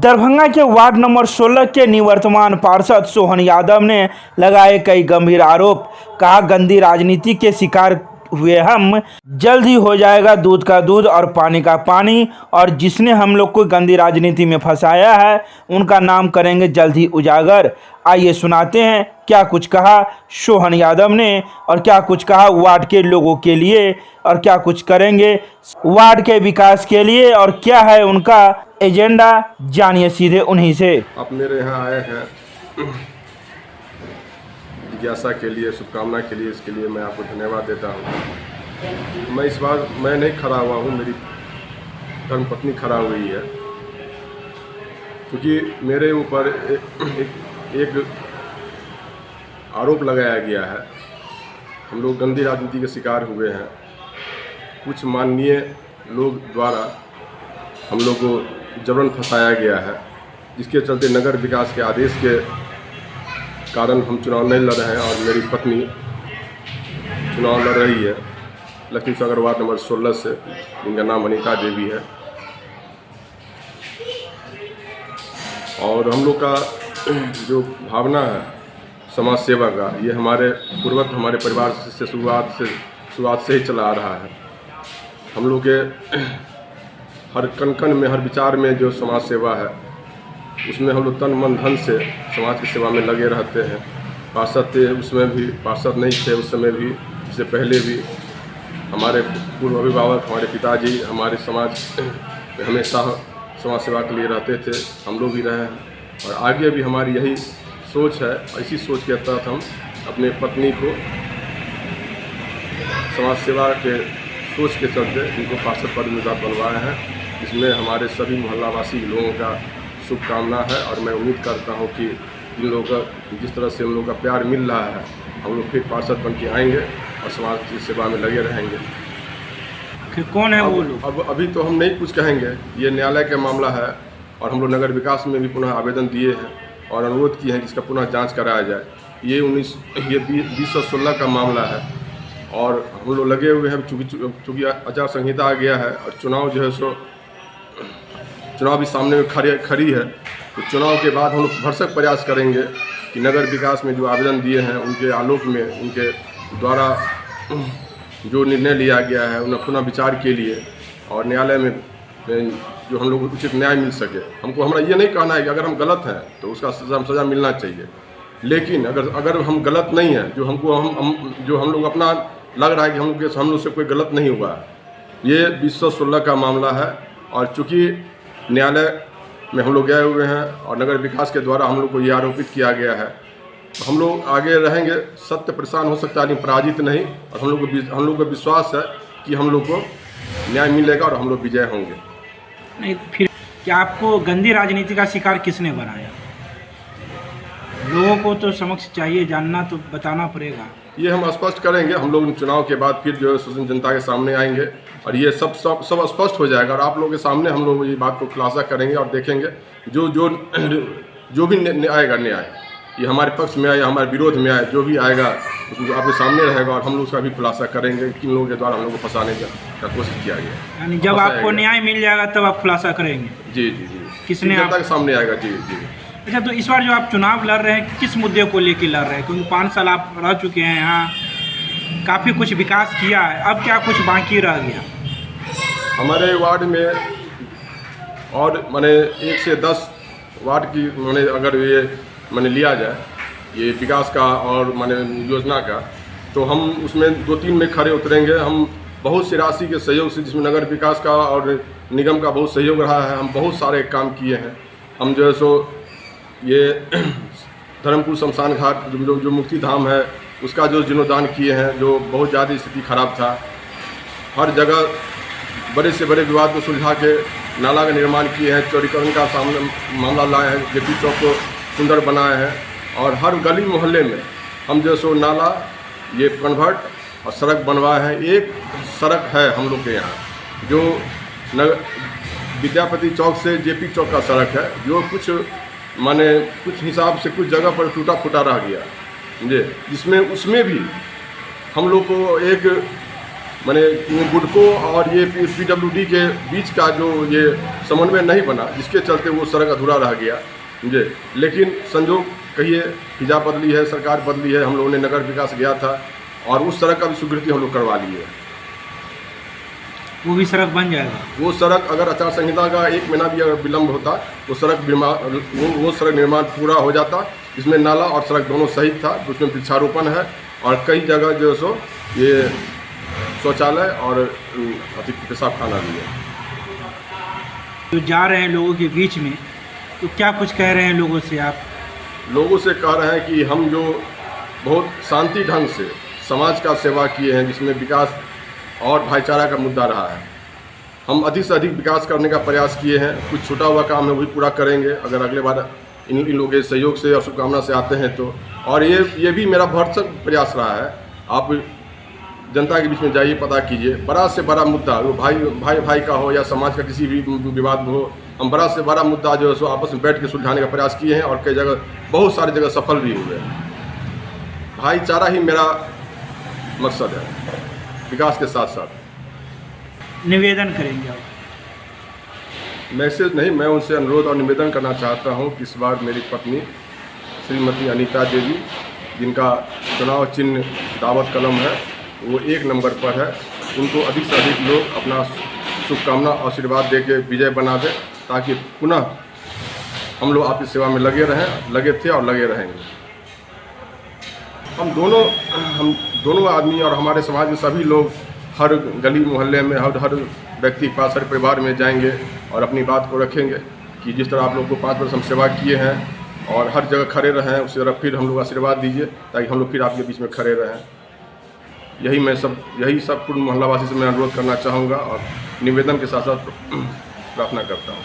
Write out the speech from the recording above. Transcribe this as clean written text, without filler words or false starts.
दरभंगा के ward number 16 के निवर्तमान पार्षद सोहन यादव ने लगाए कई गंभीर आरोप। कहा, गंदी राजनीति के शिकार हुए हम, जल्द ही हो जाएगा दूध का दूध और पानी का पानी, और जिसने हम लोग को गंदी राजनीति में फंसाया है उनका नाम करेंगे जल्द ही उजागर। आइए सुनाते हैं क्या कुछ कहा सोहन यादव ने और क्या कुछ कहा वार्ड के लोगों के लिए और क्या कुछ करेंगे वार्ड के विकास के लिए और क्या है उनका एजेंडा। जानिए सीधे उन्हीं से। आप मेरे यहाँ आए हैं जिज्ञासा के लिए, शुभकामना के लिए, इसके लिए मैं आपको धन्यवाद देता हूँ। मैं इस बार मैं नहीं खड़ा हुआ हूँ, मेरी धर्मपत्नी खड़ा हुई है, क्योंकि मेरे ऊपर एक आरोप लगाया गया है। हम लोग गंदी राजनीति के शिकार हुए हैं। कुछ माननीय लोग द्वारा हम लोग को जबरन फंसाया गया है, जिसके चलते नगर विकास के आदेश के कारण हम चुनाव नहीं लड़ रहे हैं और मेरी पत्नी चुनाव लड़ रही है लक्ष्मी सागर वार्ड नंबर 16 से, जिनका नाम अनीता देवी है। और हम लोग का जो भावना है समाज सेवा का, ये हमारे पूर्वत हमारे परिवार से शुरुआत से ही चला आ रहा है। हम लोग के हर कण में, हर विचार में जो समाज सेवा है, उसमें हम लोग तन मन धन से समाज की सेवा में लगे रहते हैं। पार्षद थे, उसमें भी पार्षद नहीं थे उस समय भी, इससे पहले भी हमारे पूर्व अभिभावक, हमारे पिताजी हमारे समाज में हमेशा समाज सेवा के लिए रहते थे। हम लोग भी रहे हैं और आगे भी हमारी यही सोच है। इसी सोच के तहत हम अपने पत्नी को समाज सेवा के सोच के चलते इनको पार्षद पद में बनवाए हैं। इसमें हमारे सभी मोहल्लावासी लोगों का शुभकामना है और मैं उम्मीद करता हूं कि इन लोगों का जिस तरह से हम लोग का प्यार मिल रहा है, हम लोग फिर पार्षद बन के आएंगे और समाज की सेवा में लगे रहेंगे। कौन है वो लोग? अब अभी तो हम नहीं कुछ कहेंगे, ये न्यायालय का मामला है और हम लोग नगर विकास में भी पुनः आवेदन दिए हैं और अनुरोध किए हैं जिसका पुनः जाँच कराया जाए। ये 2016 का मामला है और हम लोग लगे हुए हैं। चूँकि आचार संहिता आ गया है और चुनाव जो है सो चुनाव भी सामने में खड़ी है, तो चुनाव के बाद हम लोग भरसक प्रयास करेंगे कि नगर विकास में जो आवेदन दिए हैं उनके आलोक में, उनके द्वारा जो निर्णय लिया गया है उन्हें पुनः विचार के लिए और न्यायालय में जो हम लोग को उचित न्याय मिल सके। हमारा ये नहीं कहना है कि अगर हम गलत हैं तो उसका सज़ा मिलना चाहिए, लेकिन अगर हम गलत नहीं हैं, जो हम लोग अपना लग रहा है कि हम लोग से कोई गलत नहीं हुआ, ये 2016 का मामला है। और चूँकि न्यायालय में हम लोग गए हुए हैं और नगर विकास के द्वारा हम लोग को ये आरोपित किया गया है, तो हम लोग आगे रहेंगे। सत्य परेशान हो सकता है लेकिन पराजित नहीं, और हम लोग को विश्वास है कि हम लोग को न्याय मिलेगा और हम लोग विजय होंगे। नहीं, फिर क्या आपको गंदी राजनीति का शिकार किसने बनाया? लोगों को तो समक्ष चाहिए जानना, तो बताना पड़ेगा। ये हम स्पष्ट करेंगे। हम लोग चुनाव के बाद फिर जो है जनता के सामने आएंगे और ये सब स्पष्ट हो जाएगा और आप लोगों के सामने हम लोग ये बात को खुलासा करेंगे और देखेंगे जो भी आएगा न्याय, ये हमारे पक्ष में आए या हमारे विरोध में आए, जो भी आएगा उसमें आपके सामने रहेगा और हम लोग उसका भी खुलासा करेंगे किन लोगों के द्वारा हम लोग को फंसाने का कोशिश किया गया। यानी जब आपको न्याय मिल जाएगा तब आप खुलासा करेंगे? जी जी जी, किसने जनता के सामने आएगा। जी जी। अच्छा, तो इस बार जो आप चुनाव लड़ रहे हैं किस मुद्दे को लेकर लड़ रहे हैं? क्योंकि 5 साल आप रह चुके हैं यहाँ, काफ़ी कुछ विकास किया है, अब क्या कुछ बाकी रह गया? हमारे वार्ड में और माने 1 से 10 वार्ड की माने अगर ये माने लिया जाए ये विकास का और माने योजना का, तो हम उसमें 2-3 में खड़े उतरेंगे। हम बहुत सी राशि के सहयोग से, जिसमें नगर विकास का और निगम का बहुत सहयोग रहा है, हम बहुत सारे काम किए हैं। हम जो है सो ये धर्मपुर शमशान घाट जो मुक्ति धाम है उसका जो जीर्णोद्धार किए हैं, जो बहुत ज़्यादा स्थिति खराब था। हर जगह बड़े से बड़े विवाद को सुलझा के नाला का निर्माण किए हैं। चौड़ीकरण का मामला लाए हैं, जेपी चौक को सुंदर बनाए हैं और हर गली मोहल्ले में हम जो सो नाला, ये कन्वर्ट और सड़क बनवाए हैं। एक सड़क है हम लोग के यहाँ जो विद्यापति चौक से जेपी चौक का सड़क है, जो कुछ हिसाब से कुछ जगह पर टूटा फूटा रह गया, समझे, जिसमें उसमें भी हम लोग को एक मैंने बुडको और ये PWD के बीच का जो ये समन्वय नहीं बना, जिसके चलते वो सड़क अधूरा रह गया मुझे। लेकिन संजोग कहिए, हिजा बदली है, सरकार बदली है, हम लोगों ने नगर विकास गया था और उस सड़क का भी स्वीकृति हम लोग करवा लिए। वो भी सड़क बन जाएगा। वो सड़क अगर आचार संहिता का 1 महीना भी अगर विलम्ब होता, वो सड़क निर्माण पूरा हो जाता, जिसमें नाला और सड़क दोनों सही था। उसमें वृक्षारोपण है और कई जगह जो है सो ये शौचालय और पेशाब खाना भी है। तो जा रहे हैं लोगों के बीच में, तो क्या कुछ कह रहे हैं लोगों से आप? लोगों से कह रहे हैं कि हम जो बहुत शांति ढंग से समाज का सेवा किए हैं, जिसमें विकास और भाईचारा का मुद्दा रहा है, हम अधिक से अधिक विकास करने का प्रयास किए हैं। कुछ छूटा हुआ काम है वही पूरा करेंगे, अगर अगले बार इन लोगों के सहयोग से और शुभकामना से आते हैं तो। और ये भी मेरा भरसक प्रयास रहा है। आप जनता के बीच में जाइए, पता कीजिए, बड़ा से बड़ा मुद्दा, वो भाई का हो या समाज का किसी भी विवाद में हो, हम बड़ा से बड़ा मुद्दा जो है सो आपस में बैठ के सुलझाने का प्रयास किए हैं और कई जगह, बहुत सारी जगह सफल भी हुए। भाईचारा ही मेरा मकसद है, विकास के साथ साथ। निवेदन करेंगे आप? मैसेज नहीं, मैं उनसे अनुरोध और निवेदन करना चाहता हूं कि इस बार मेरी पत्नी श्रीमती अनीता देवी, जिनका चुनाव चिन्ह दावत कलम है, वो 1 नंबर पर है, उनको अधिक से अधिक लोग अपना शुभकामना आशीर्वाद दे के विजय बना दें, ताकि पुनः हम लोग आपकी सेवा में लगे थे और लगे रहेंगे। हम दोनों आदमी और हमारे समाज के सभी लोग हर गली मोहल्ले में, हर व्यक्ति के पास, हर परिवार में जाएंगे और अपनी बात को रखेंगे कि जिस तरह आप लोग को 5 वर्ष हम सेवा किए हैं और हर जगह खड़े रहें, उसी तरह फिर हम लोग आशीर्वाद दीजिए ताकि हम लोग फिर आपके बीच में खड़े रहें। यही सब पूर्ण मोहल्लावासी से मैं अनुरोध करना चाहूँगा और निवेदन के साथ साथ प्रार्थना करता हूँ।